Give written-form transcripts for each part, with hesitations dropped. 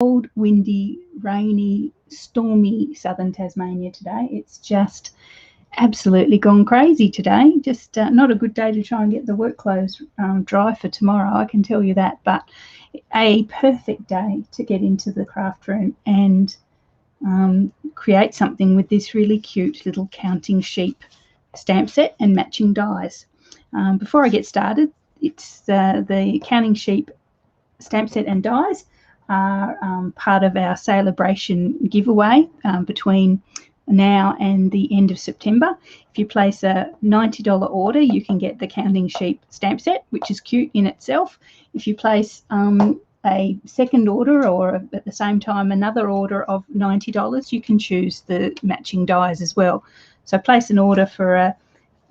cold, windy, rainy, stormy southern Tasmania today. It's just absolutely gone crazy today. Just not a good day to try and get the work clothes dry for tomorrow, I can tell you that, but a perfect day to get into the craft room and create something with this really cute little counting sheep stamp set and matching dies. Before I get started, it's the counting sheep stamp set and dies are part of our Saleabration giveaway between now and the end of September. If you place a $90 order, you can get the counting sheep stamp set, which is cute in itself. If you place a second order, or at the same time another order of $90, you can choose the matching dies as well. So place an order for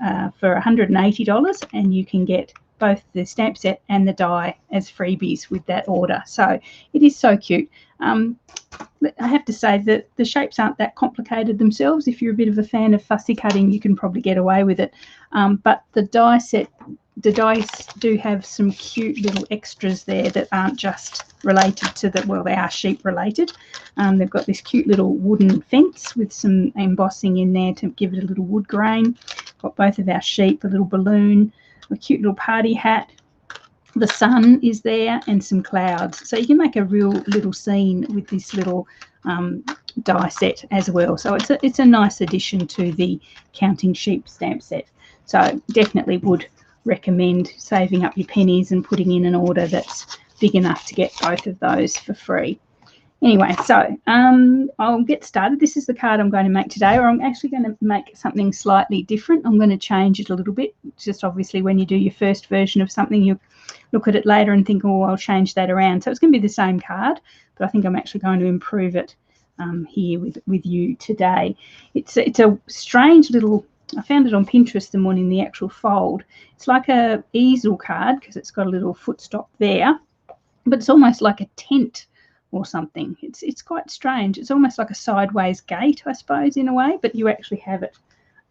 $180 and you can get both the stamp set and the die as freebies with that order. So it is so cute. I have to say that the shapes aren't that complicated themselves. If you're a bit of a fan of fussy cutting, you can probably get away with it. But the die set, the dies do have some cute little extras there that aren't just related to the, well, they are sheep related. They've got this cute little wooden fence with some embossing in there to give it a little wood grain. Got both of our sheep, a little balloon, a cute little party hat. The sun is there and some clouds. So you can make a real little scene with this little die set as well. So it's a nice addition to the counting sheep stamp set. So definitely would recommend saving up your pennies and putting in an order that's big enough to get both of those for free. Anyway, so I'll get started. This is the card I'm going to make today, or I'm actually going to make something slightly different. I'm going to change it a little bit. Just obviously when you do your first version of something, you look at it later and think, oh, I'll change that around. So it's going to be the same card, but I think I'm actually going to improve it here with you today. It's a strange little, I found it on Pinterest the morning, the actual fold. It's like a easel card because it's got a little footstop there, but it's almost like a tent or something. It's quite strange. It's almost like a sideways gate, I suppose, in a way, but you actually have it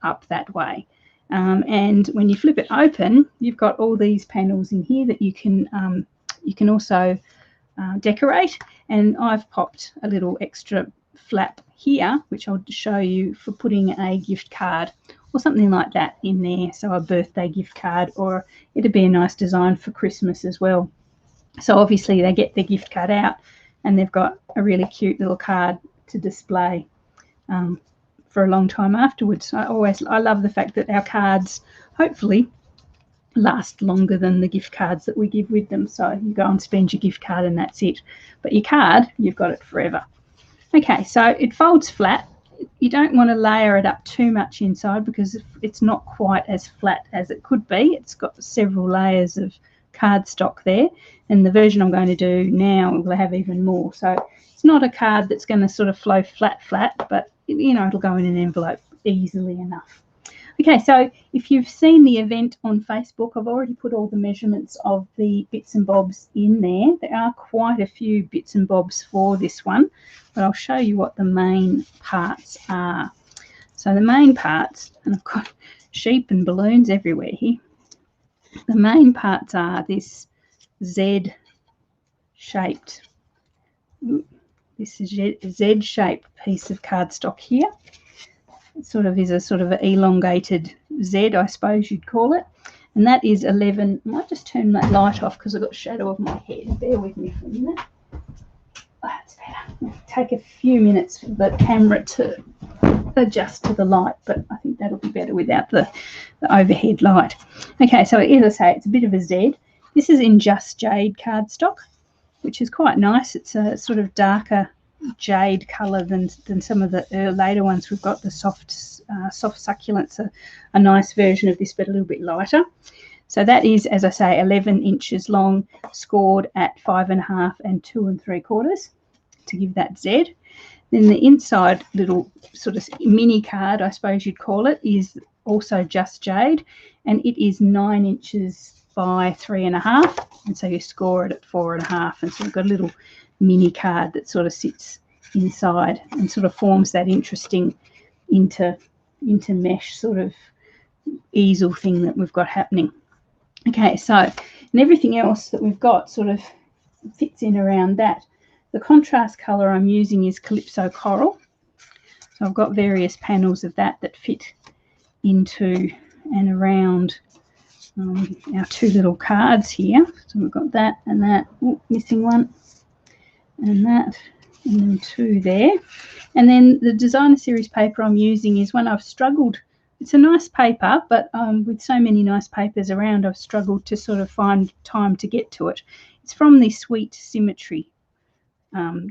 up that way. And when you flip it open, you've got all these panels in here that you can also decorate. And I've popped a little extra flap here, which I'll show you for putting a gift card or something like that in there. So a birthday gift card, or it'd be a nice design for Christmas as well. So obviously they get their gift card out and they've got a really cute little card to display for a long time afterwards. I love the fact that our cards hopefully last longer than the gift cards that we give with them. So you go and spend your gift card and that's it. But your card, you've got it forever. Okay, so it folds flat. You don't want to layer it up too much inside because it's not quite as flat as it could be. It's got several layers of cardstock there, and the version I'm going to do now will have even more. So it's not a card that's going to sort of flow flat, but you know, it'll go in an envelope easily enough. Okay, so if you've seen the event on Facebook, I've already put all the measurements of the bits and bobs in there. There are quite a few bits and bobs for this one, but I'll show you what the main parts are. So the main parts, and I've got sheep and balloons everywhere here. The main parts are this Z-shaped, this is Z-shaped piece of cardstock here. It sort of is a sort of an elongated Z, I suppose you'd call it. And that is 11. I might just turn that light off because I've got shadow of my head. Bear with me for a minute. Oh, that's better. It'll take a few minutes for the camera to adjust to the light, but I think that'll be better without the overhead light. Okay, so as I say, it's a bit of a Z. This is in Just Jade cardstock, which is quite nice. It's a sort of darker jade colour than some of the later ones. We've got the soft succulents, a nice version of this, but a little bit lighter. So that is, as I say, 11 inches long, scored at 5.5 and 2 3/4 to give that Z. Then the inside little sort of mini card, I suppose you'd call it, is also Just Jade, and it is 9 inches by 3.5, and so you score it at 4.5, and so we've got a little mini card that sort of sits inside and sort of forms that interesting intermesh sort of easel thing that we've got happening. Okay, so and everything else that we've got sort of fits in around that. The contrast colour I'm using is Calypso Coral. So I've got various panels of that fit into and around our two little cards here. So we've got that and that. Oh, missing one. And that. And then two there. And then the designer series paper I'm using is one I've struggled. It's a nice paper, but with so many nice papers around, I've struggled to sort of find time to get to it. It's from the Sweet Symmetry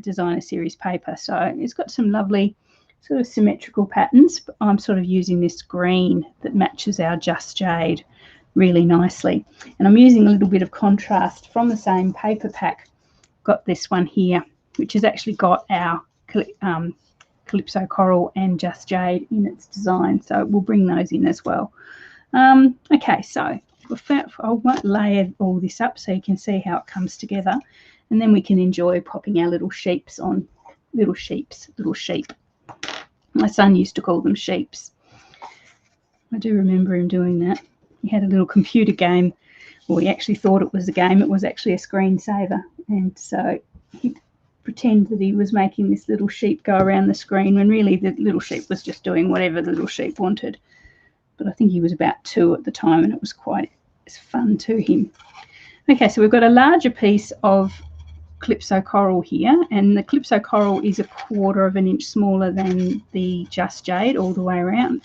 designer series paper. So it's got some lovely sort of symmetrical patterns, but I'm sort of using this green that matches our Just Jade really nicely. And I'm using a little bit of contrast from the same paper pack. Got this one here, which has actually got our Calypso Coral and Just Jade in its design, so we'll bring those in as well. Okay, so I won't layer all this up so you can see how it comes together, and then we can enjoy popping our little sheeps on. Little sheep. My son used to call them sheeps. I do remember him doing that. He had a little computer game. Well, he actually thought it was a game. It was actually a screensaver, and so he'd pretend that he was making this little sheep go around the screen when really the little sheep was just doing whatever the little sheep wanted. But I think he was about 2 at the time, and it was quite fun to him. Okay, so we've got a larger piece of Calypso Coral here, and the Calypso Coral is 1/4 inch smaller than the Just Jade all the way around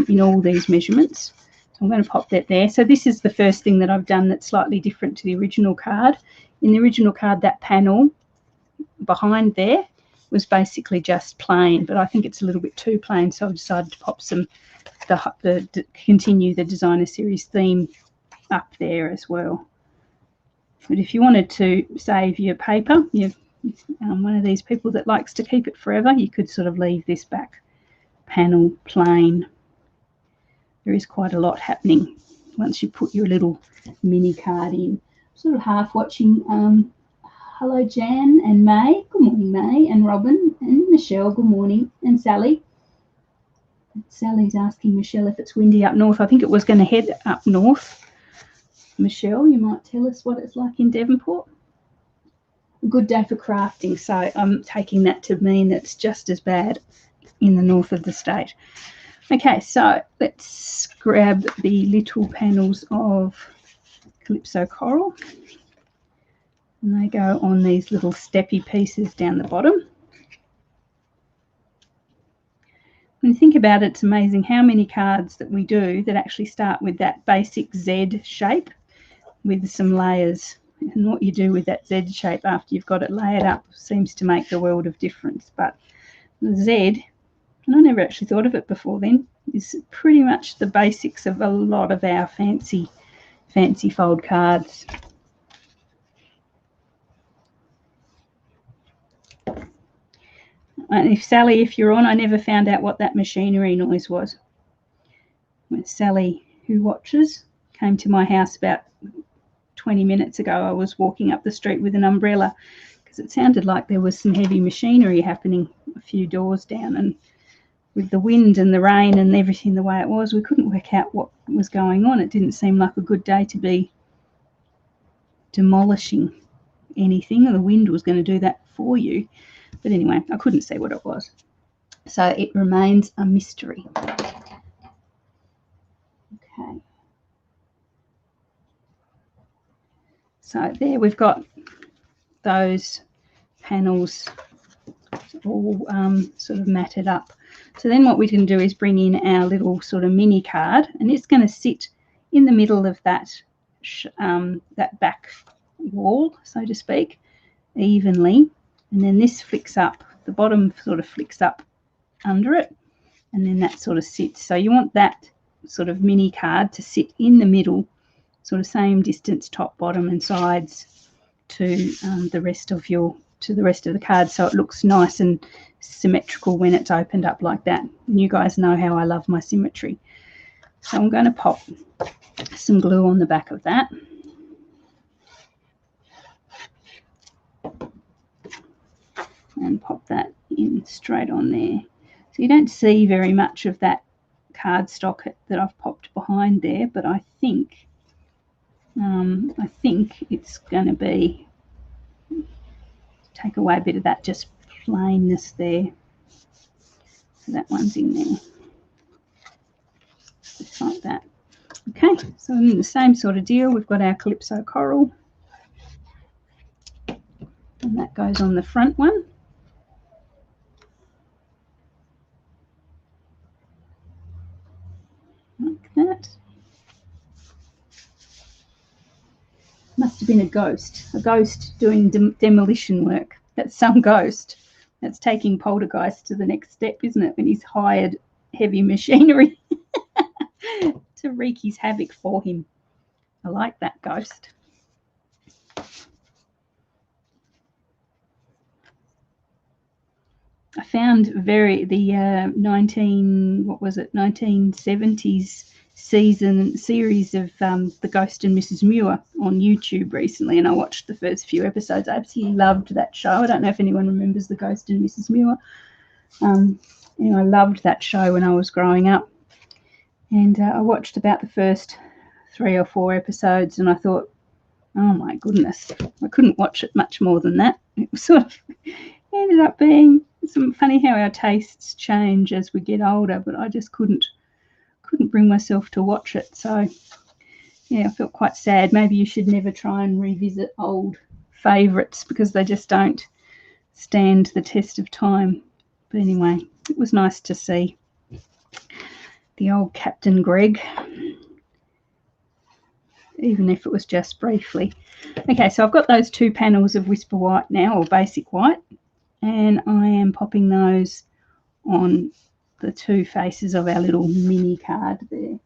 in all these measurements. So I'm going to pop that there. So this is the first thing that I've done that's slightly different to the original card. In the original card, that panel behind there was basically just plain, but I think it's a little bit too plain, so I've decided to pop some continue the designer series theme up there as well. But if you wanted to save your paper, you're one of these people that likes to keep it forever, you could sort of leave this back panel plain. There is quite a lot happening once you put your little mini card in. Sort of half watching hello Jan and May, good morning May, and Robin and Michelle, good morning, and Sally. Sally's asking Michelle if it's windy up north. I think it was going to head up north. Michelle, you might tell us what it's like in Devonport. A good day for crafting, so I'm taking that to mean that it's just as bad in the north of the state. Okay, so let's grab the little panels of Calypso Coral. And they go on these little steppy pieces down the bottom. When you think about it, it's amazing how many cards that we do that actually start with that basic Z shape with some layers. And what you do with that Z shape after you've got it layered up seems to make the world of difference. But the Z, and I never actually thought of it before then, is pretty much the basics of a lot of our fancy fold cards. And if Sally, if you're on, I never found out what that machinery noise was. When Sally, who watches, came to my house about 20 minutes ago, I was walking up the street with an umbrella because it sounded like there was some heavy machinery happening a few doors down, and with the wind and the rain and everything the way it was, we couldn't work out what was going on. It didn't seem like a good day to be demolishing anything, or the wind was going to do that for you. But anyway, I couldn't see what it was. So it remains a mystery. Okay. So there we've got those panels all sort of matted up. So then what we can do is bring in our little sort of mini card, and it's going to sit in the middle of that back wall, so to speak, evenly. And then this flicks up, the bottom sort of flicks up under it, and then that sort of sits. So you want that sort of mini card to sit in the middle, sort of same distance top, bottom and sides to the rest of the card, so it looks nice and symmetrical when it's opened up like that. And you guys know how I love my symmetry. So I'm going to pop some glue on the back of that. And pop that in straight on there. So you don't see very much of that cardstock that I've popped behind there, but I think it's going to be take away a bit of that just plainness there. So that one's in there, just like that. Okay, so in the same sort of deal, we've got our Calypso coral, and that goes on the front one. Like that. Must have been a ghost doing demolition work. That's some ghost. That's taking Poltergeist to the next step, isn't it? When he's hired heavy machinery to wreak his havoc for him. I like that ghost. I found the 1970s series of The Ghost and Mrs. Muir on YouTube recently, and I watched the first few episodes. I absolutely loved that show. I don't know if anyone remembers The Ghost and Mrs. Muir. I loved that show when I was growing up, and I watched about the first 3 or 4 episodes, and I thought, oh my goodness, I couldn't watch it much more than that. It was sort of ended up being some funny how our tastes change as we get older, but I just couldn't bring myself to watch it. So yeah, I felt quite sad. Maybe you should never try and revisit old favourites because they just don't stand the test of time. But anyway, it was nice to see the old Captain Greg, even if it was just briefly. Okay, so I've got those 2 panels of Whisper White now, or Basic White, and I am popping those on the 2 faces of our little mini card there.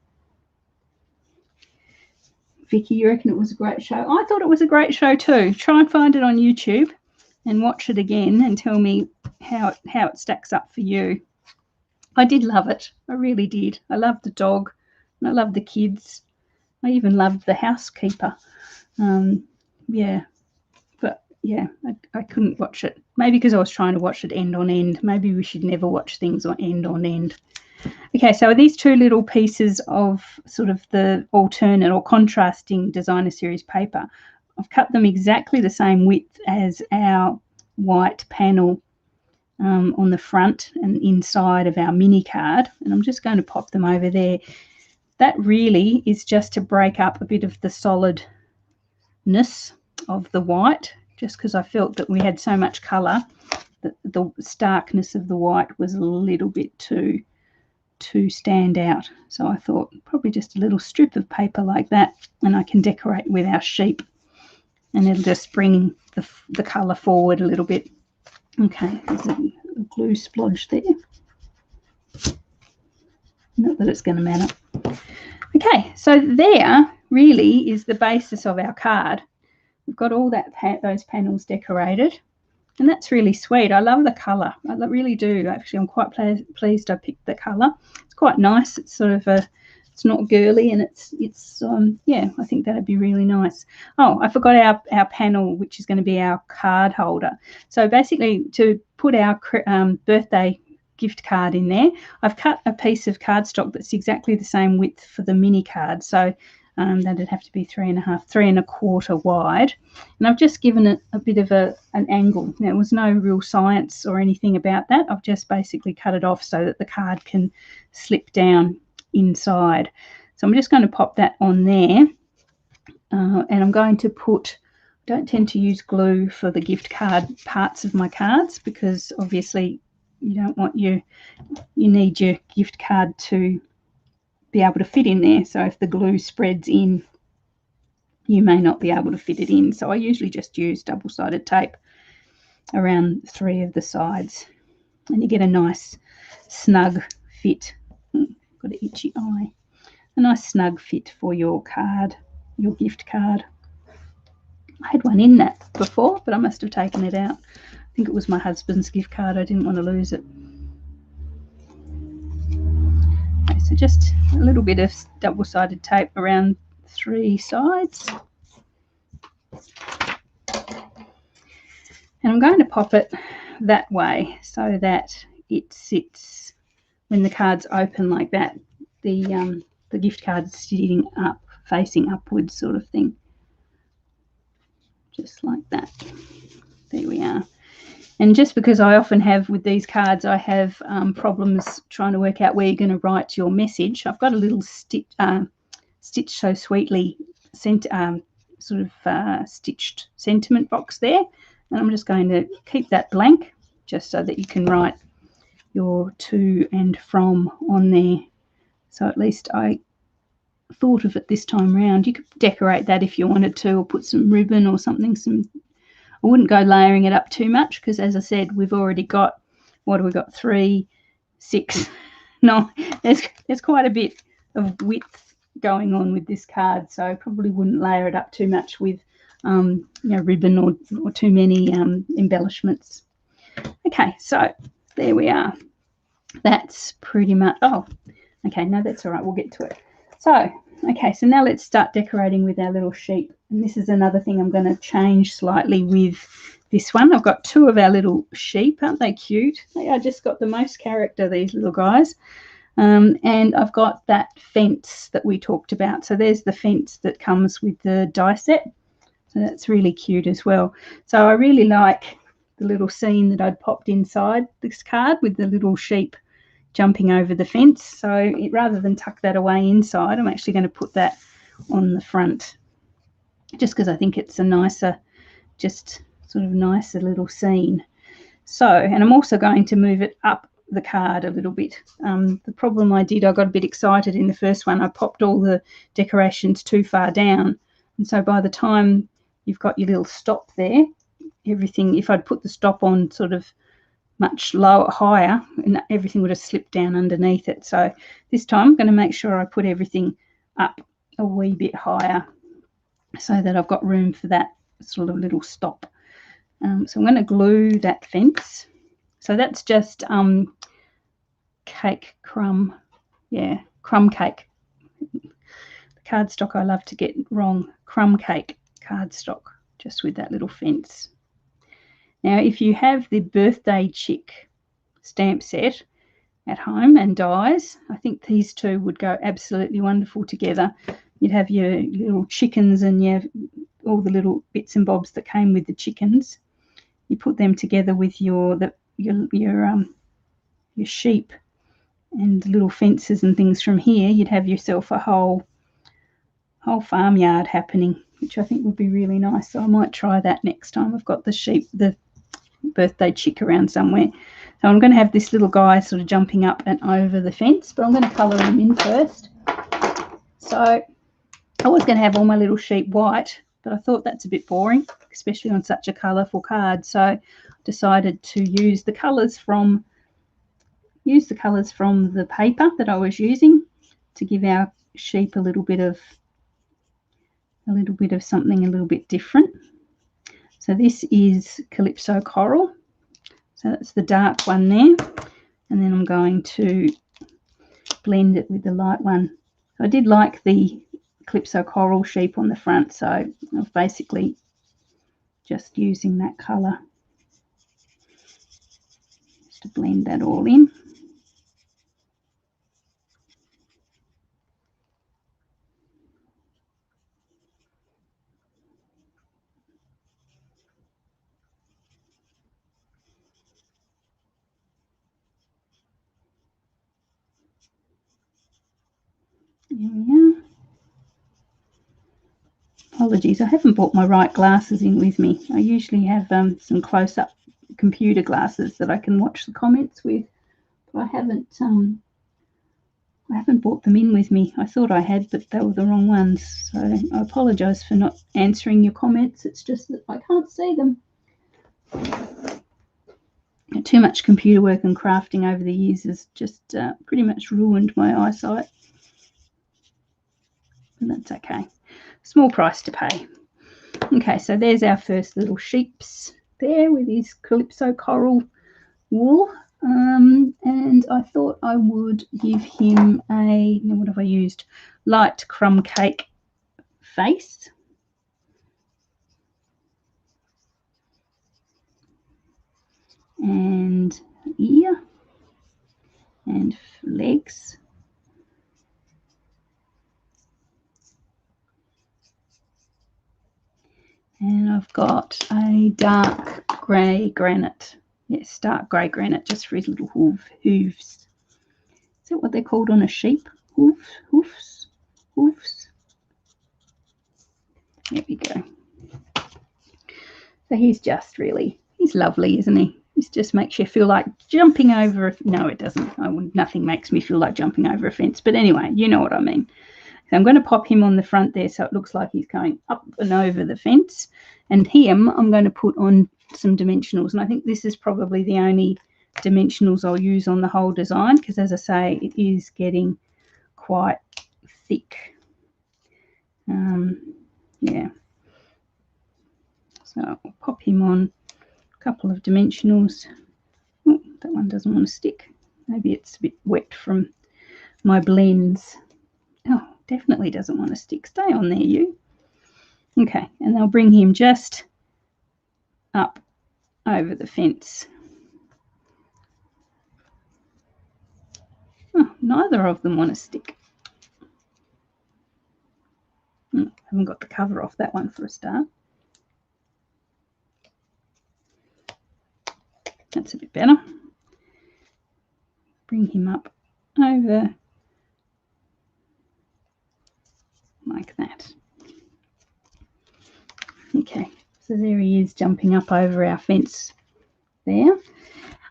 Vicky, you reckon it was a great show? I thought it was a great show too. Try and find it on YouTube and watch it again and tell me how it stacks up for you. I did love it. I really did. I loved the dog and I loved the kids. I even loved the housekeeper. Yeah, but yeah, I couldn't watch it. Maybe because I was trying to watch it end on end. Maybe we should never watch things on end. Okay, so these 2 little pieces of sort of the alternate or contrasting designer series paper, I've cut them exactly the same width as our white panel on the front and inside of our mini card, and I'm just going to pop them over there. That really is just to break up a bit of the solidness of the white, just because I felt that we had so much colour that the starkness of the white was a little bit too stand out. So I thought probably just a little strip of paper like that, and I can decorate with our sheep, and it'll just bring the colour forward a little bit. Okay, there's a glue splodge there. Not that it's going to matter. Okay, so there really is the basis of our card. We've got all those panels decorated, and that's really sweet. I love the colour. I really do. Actually, I'm quite pleased I picked the colour. It's quite nice. It's sort of it's not girly, and it's yeah, I think that'd be really nice. Oh, I forgot our panel, which is going to be our card holder. So basically, to put our birthday gift card in there, I've cut a piece of cardstock that's exactly the same width for the mini card. So that'd have to be 3.5, 3.25 wide, and I've just given it a bit of an angle. There was no real science or anything about that. I've just basically cut it off so that the card can slip down inside. So I'm just going to pop that on there, and I'm going to put, I don't tend to use glue for the gift card parts of my cards because obviously you don't want you need your gift card to be able to fit in there. So if the glue spreads in, you may not be able to fit it in. So I usually just use double-sided tape around 3 of the sides, and you get a nice snug fit. Got an itchy eye. A nice snug fit for your card, your gift card. I had one in that before, but I must have taken it out. I think it was my husband's gift card. I didn't want to lose it. Okay, so just a little bit of double-sided tape around 3 sides. And I'm going to pop it that way so that it sits, when the card's open like that, the gift card's sitting up, facing upwards sort of thing. Just like that. There we are. And just because I often have with these cards, I have problems trying to work out where you're going to write your message. I've got a little Stitch So Sweetly stitched sentiment box there, and I'm just going to keep that blank just so that you can write your to and from on there. So at least I thought of it this time round. You could decorate that if you wanted to, or put some ribbon or something. I wouldn't go layering it up too much because, as I said, we've already got, what have we got, 3, 6, 9. There's quite a bit of width going on with this card, so I probably wouldn't layer it up too much with ribbon or too many embellishments. Okay, so there we are. That's pretty much, oh, okay, no, that's all right, we'll get to it. So, okay, so now let's start decorating with our little sheep. And this is another thing I'm going to change slightly with this one. I've got 2 of our little sheep. Aren't they cute? They are just got the most character, these little guys. And I've got that fence that we talked about. So there's the fence that comes with the die set. So that's really cute as well. So I really like the little scene that I'd popped inside this card with the little sheep jumping over the fence. So rather than tuck that away inside, I'm actually going to put that on the front, just because I think it's a nicer, just sort of nicer little scene. So, and I'm also going to move it up the card a little bit. The problem I got a bit excited in the first one. I popped all the decorations too far down, and so by the time you've got your little stop there, everything, if I'd put the stop on sort of much higher, and everything would have slipped down underneath it. So this time I'm going to make sure I put everything up a wee bit higher so that I've got room for that sort of little stop. So I'm going to glue that fence. So that's just cake crumb, crumb cake. The cardstock I love to get wrong, crumb cake cardstock, just with that little fence. Now, if you have the birthday chick stamp set at home and dies, I think these 2 would go absolutely wonderful together. You'd have your little chickens and all the little bits and bobs that came with the chickens. You put them together with your sheep and little fences and things from here. You'd have yourself a whole farmyard happening, which I think would be really nice. So I might try that next time I've got the birthday chick around somewhere. So I'm going to have this little guy sort of jumping up and over the fence, but I'm going to colour him in first. So I was going to have all my little sheep white, but I thought that's a bit boring, especially on such a colourful card. So I decided to use the colours from the paper that I was using to give our sheep a little bit of something a little bit different. So this is Calypso Coral. So that's the dark one there. And then I'm going to blend it with the light one. So I did like the Calypso Coral sheep on the front, so I'm basically just using that colour just to blend that all in. There we are. Apologies, I haven't brought my right glasses in with me. I usually have some close-up computer glasses that I can watch the comments with, but I haven't brought them in with me. I thought I had, but they were the wrong ones. So I apologise for not answering your comments. It's just that I can't see them. Too much computer work and crafting over the years has just pretty much ruined my eyesight. And that's okay. Small price to pay. Okay, so there's our first little sheeps there with his Calypso Coral wool. And I thought I would give him what have I used? Light crumb cake face. And ear. And legs. And I've got a dark grey granite Yes, dark grey granite, just for his little hooves. Is that what they're called on a sheep? Hoofs. There we go. So he's lovely, isn't he? He just makes you feel like jumping over. No, it doesn't. Nothing makes me feel like jumping over a fence. But anyway, you know what I mean. So I'm going to pop him on the front there so it looks like he's going up and over the fence. And him, I'm going to put on some dimensionals. And I think this is probably the only dimensionals I'll use on the whole design because, as I say, it is getting quite thick. Yeah. So I'll pop him on a couple of dimensionals. Oh, that one doesn't want to stick. Maybe it's a bit wet from my blends. Oh, definitely doesn't want to stick. Stay on there, you. Okay, and I'll bring him just up over the fence. Oh, neither of them want to stick. I haven't got the cover off that one for a start. That's a bit better. Bring him up over like that. Okay, so there he is jumping up over our fence there.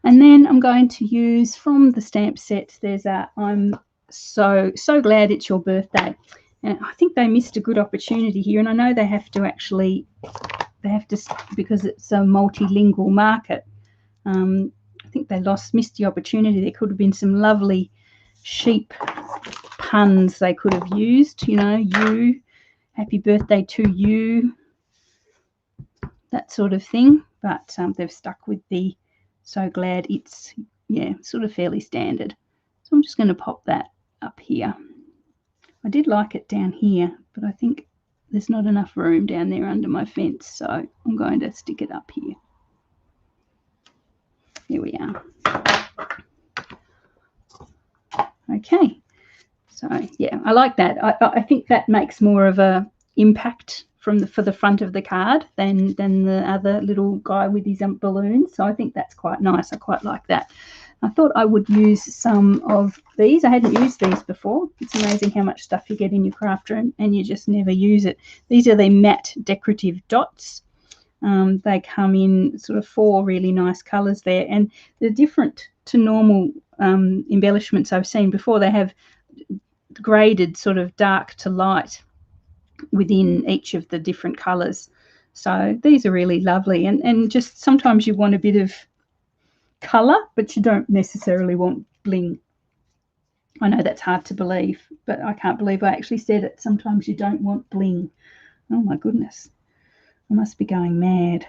And then I'm going to use from the stamp set, there's a I'm so glad it's your birthday. And I think they missed a good opportunity here. And I know they have to because it's a multilingual market. I think they missed the opportunity. There could have been some lovely sheep puns they could have used, you know, you, happy birthday to you, that sort of thing. But they've stuck with the so glad it's, yeah, sort of fairly standard. So I'm just going to pop that up here. I did like it down here, but I think there's not enough room down there under my fence, so I'm going to stick it up here. Here we are. Okay, so yeah, I like that. I think that makes more of a impact for the front of the card than the other little guy with his balloons. So I think that's quite nice. I quite like that. I thought I would use some of these. I hadn't used these before. It's amazing how much stuff you get in your craft room and you just never use it. These are the matte decorative dots. They come in sort of 4 really nice colours there, and they're different to normal embellishments I've seen before. They have graded sort of dark to light within each of the different colours. So these are really lovely, and just sometimes you want a bit of colour, but you don't necessarily want bling. I know that's hard to believe, but I can't believe I actually said it. Sometimes you don't want bling. Oh my goodness, I must be going mad.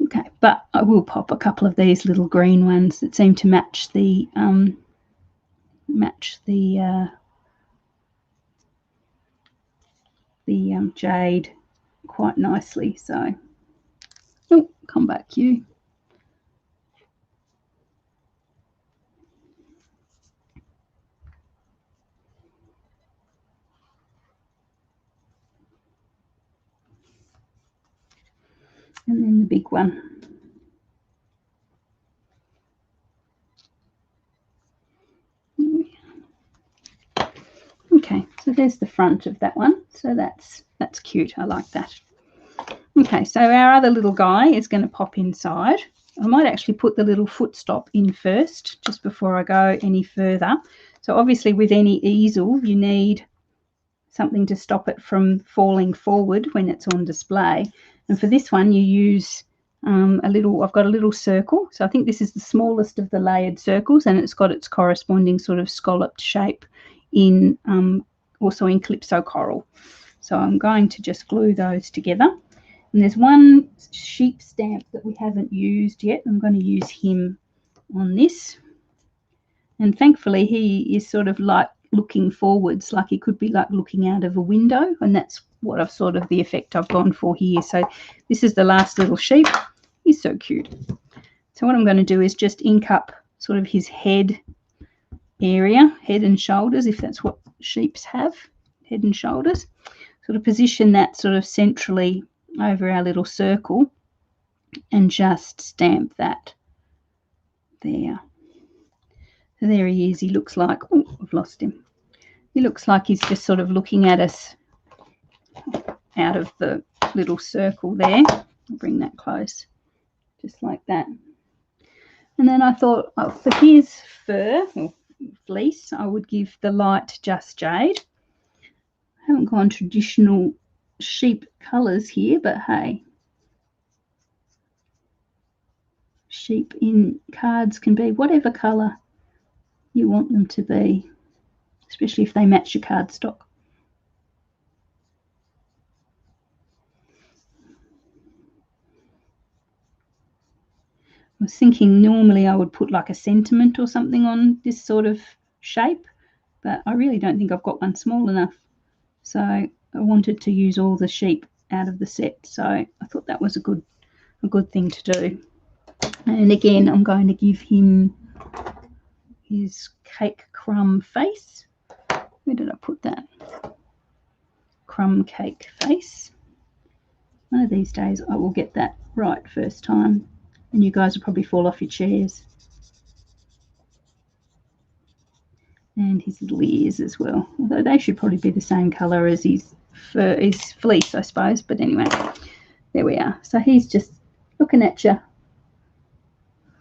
Okay, but I will pop a couple of these little green ones that seem to match the jade quite nicely. So, oh, come back, you. And then the big one. Okay, so there's the front of that one. So that's cute. I like that. Okay, so our other little guy is going to pop inside. I might actually put the little foot stop in first, just before I go any further. So obviously with any easel, you need something to stop it from falling forward when it's on display. And for this one, you use I've got a little circle. So I think this is the smallest of the layered circles, and it's got its corresponding sort of scalloped shape in also in Calypso Coral. So I'm going to just glue those together. And there's one sheep stamp that we haven't used yet. I'm going to use him on this. And thankfully he is sort of like looking forwards, like he could be like looking out of a window, and that's what I've sort of the effect I've gone for here. So this is the last little sheep. He's so cute. So what I'm going to do is just ink up sort of his head area, head and shoulders, if that's what sheeps have, head and shoulders. Sort of position that sort of centrally over our little circle, and just stamp that there. So there he is. He looks like, oh, I've lost him. He looks like he's just sort of looking at us out of the little circle there. I'll bring that close, just like that. And then I thought, oh, for his fur or fleece, I would give the light Just Jade. I haven't gone traditional sheep colours here, but hey, sheep in cards can be whatever colour you want them to be, especially if they match your cardstock. I was thinking normally I would put like a sentiment or something on this sort of shape, but I really don't think I've got one small enough. So I wanted to use all the sheep out of the set, so I thought that was a good thing to do. And again, I'm going to give him his cake crumb face. Where did I put that? Crumb cake face. One of these days I will get that right first time, and you guys will probably fall off your chairs. And his little ears as well, although they should probably be the same colour as his fur, his fleece, I suppose. But anyway, there we are. So he's just looking at you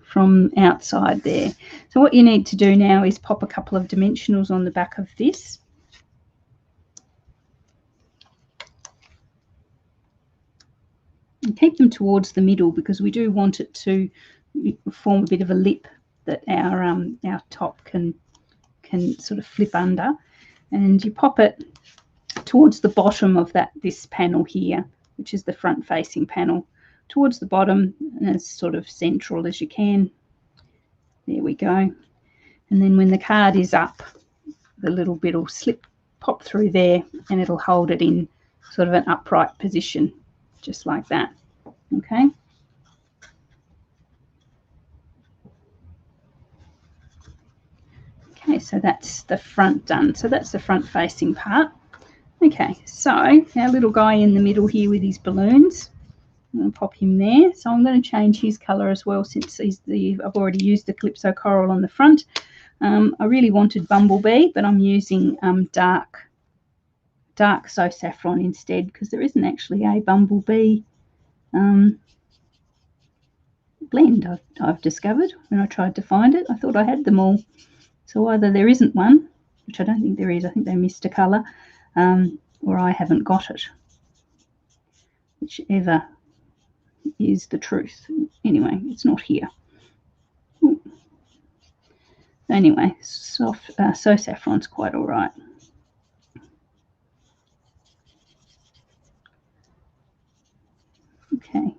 from outside there. So what you need to do now is pop a couple of dimensionals on the back of this. And keep them towards the middle, because we do want it to form a bit of a lip that our top can sort of flip under. And you pop it towards the bottom of this panel here, which is the front facing panel, towards the bottom, and as sort of central as you can. There we go. And then when the card is up, the little bit will pop through there, and it'll hold it in sort of an upright position, just like that. Okay. Okay, so that's the front done. So that's the front facing part. Okay, so our little guy in the middle here with his balloons, I'm going to pop him there. So I'm going to change his colour as well, since I've already used the Calypso Coral on the front. I really wanted Bumblebee, but I'm using dark So Saffron instead, because there isn't actually a Bumblebee blend I've discovered when I tried to find it. I thought I had them all. So either there isn't one, which I don't think there is, I think they missed a colour, or I haven't got it. Whichever is the truth. Anyway, it's not here. Ooh. Anyway, So Saffron's quite all right. Okay.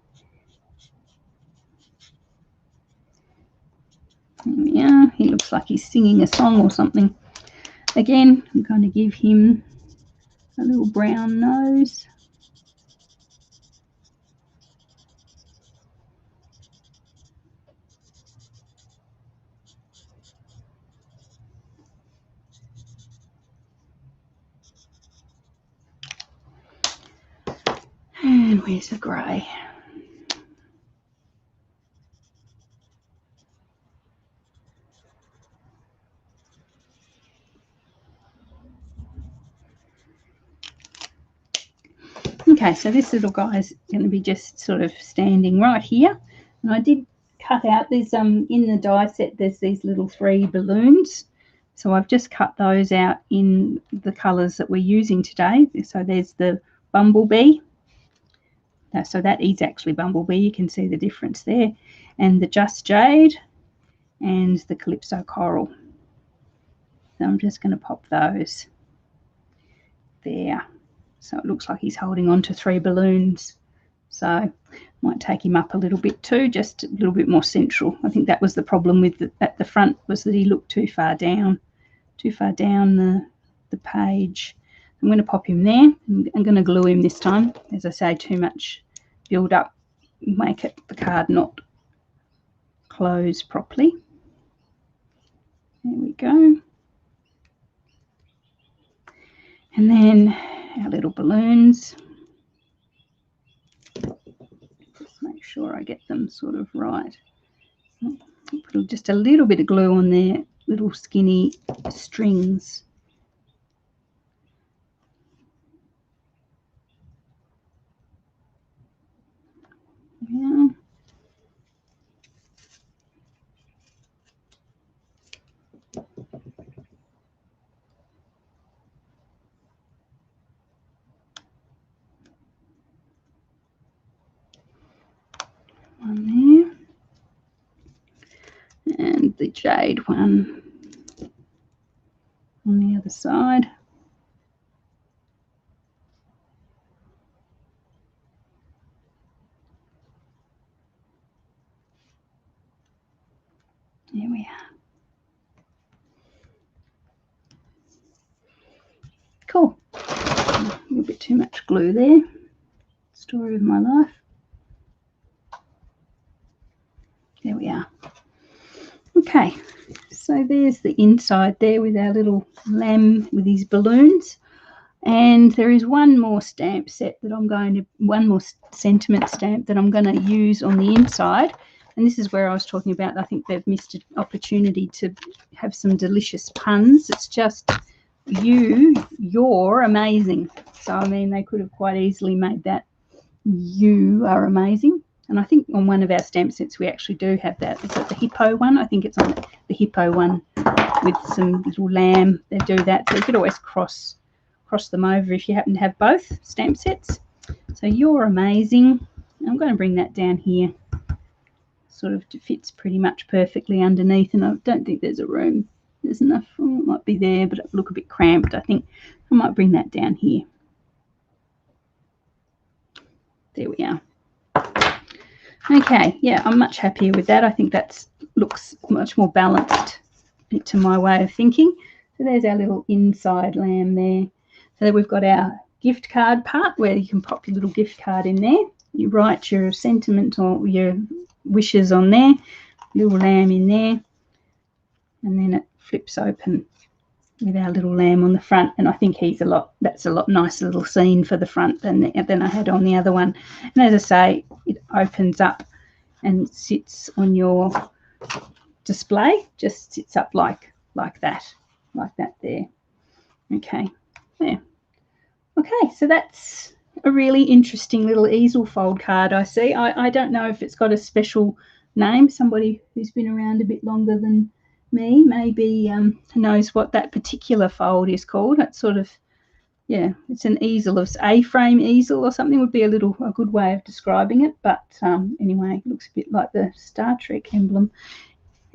Yeah, he looks like he's singing a song or something. Again, I'm going to give him a little brown nose. And where's the grey? Okay, so this little guy is going to be just sort of standing right here. And I did cut out, there's in the die set, there's these little 3 balloons. So I've just cut those out in the colours that we're using today. So there's the Bumblebee. So that is actually Bumblebee. You can see the difference there. And the Just Jade and the Calypso Coral. So I'm just going to pop those there. So it looks like he's holding on to 3 balloons. So might take him up a little bit too, just a little bit more central. I think that was the problem with at the front, was that he looked too far down the page. I'm going to pop him there. I'm going to glue him this time. As I say, too much build up, make the card not close properly. There we go. And then our little balloons. Just make sure I get them sort of right. Put just a little bit of glue on their little skinny strings. Yeah. One there. And the jade one on the other side. There we are. Cool. A little bit too much glue there. Story of my life. There we are. Okay, so there's the inside there with our little lamb with his balloons. And there is one more stamp set that I'm going to, one more sentiment stamp that I'm going to use on the inside. And this is where I was talking about, I think they've missed an opportunity to have some delicious puns. It's just you're amazing. So, I mean, they could have quite easily made that you are amazing. And I think on one of our stamp sets we actually do have that. Is it the hippo one? I think it's on the hippo one with some little lamb. They do that. So you could always cross them over if you happen to have both stamp sets. So you're amazing. I'm going to bring that down here. Sort of fits pretty much perfectly underneath, and I don't think there's a room. There's enough. Oh, it might be there, but it look a bit cramped. I think I might bring that down here. There we are. Okay, yeah, I'm much happier with that. I think that looks much more balanced to my way of thinking. So there's our little inside lamb there. So we've got our gift card part where you can pop your little gift card in there. You write your sentiment or your wishes on there, little lamb in there, and then it flips open with our little lamb on the front. And I think that's a lot nicer little scene for the front than I had on the other one. And as I say, it opens up and sits on your display, just sits up like that there. Okay, there. Okay, so that's a really interesting little easel fold card I see. I don't know if it's got a special name. Somebody who's been around a bit longer than me maybe knows what that particular fold is called. It's sort of, yeah, it's an easel, of A-frame easel or something would be a good way of describing it. But anyway, it looks a bit like the Star Trek emblem.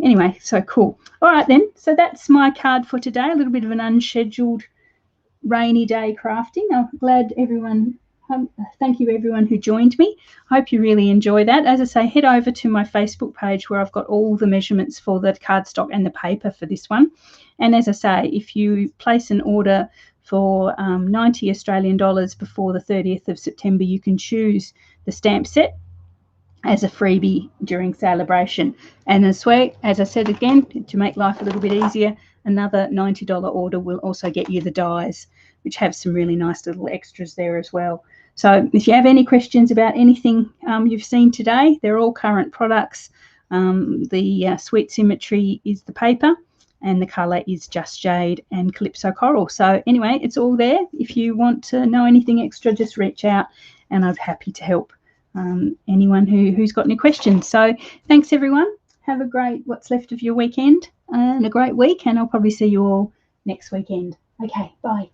Anyway, so cool. All right then, so that's my card for today. A little bit of an unscheduled rainy day crafting. I'm glad everyone, thank you everyone who joined me. I hope you really enjoy that. As I say, head over to my Facebook page where I've got all the measurements for the cardstock and the paper for this one. And as I say, if you place an order for 90 Australian dollars before the 30th of September, you can choose the stamp set as a freebie during Saleabration. And as I said again, to make life a little bit easier, another $90 order will also get you the dies, which have some really nice little extras there as well. So if you have any questions about anything you've seen today, they're all current products. The Sweet Symmetry is the paper, and the colour is Just Jade and Calypso Coral. So anyway, it's all there. If you want to know anything extra, just reach out and I'm happy to help anyone who's got any questions. So thanks everyone. Have a great what's left of your weekend and a great week, and I'll probably see you all next weekend. Okay, bye.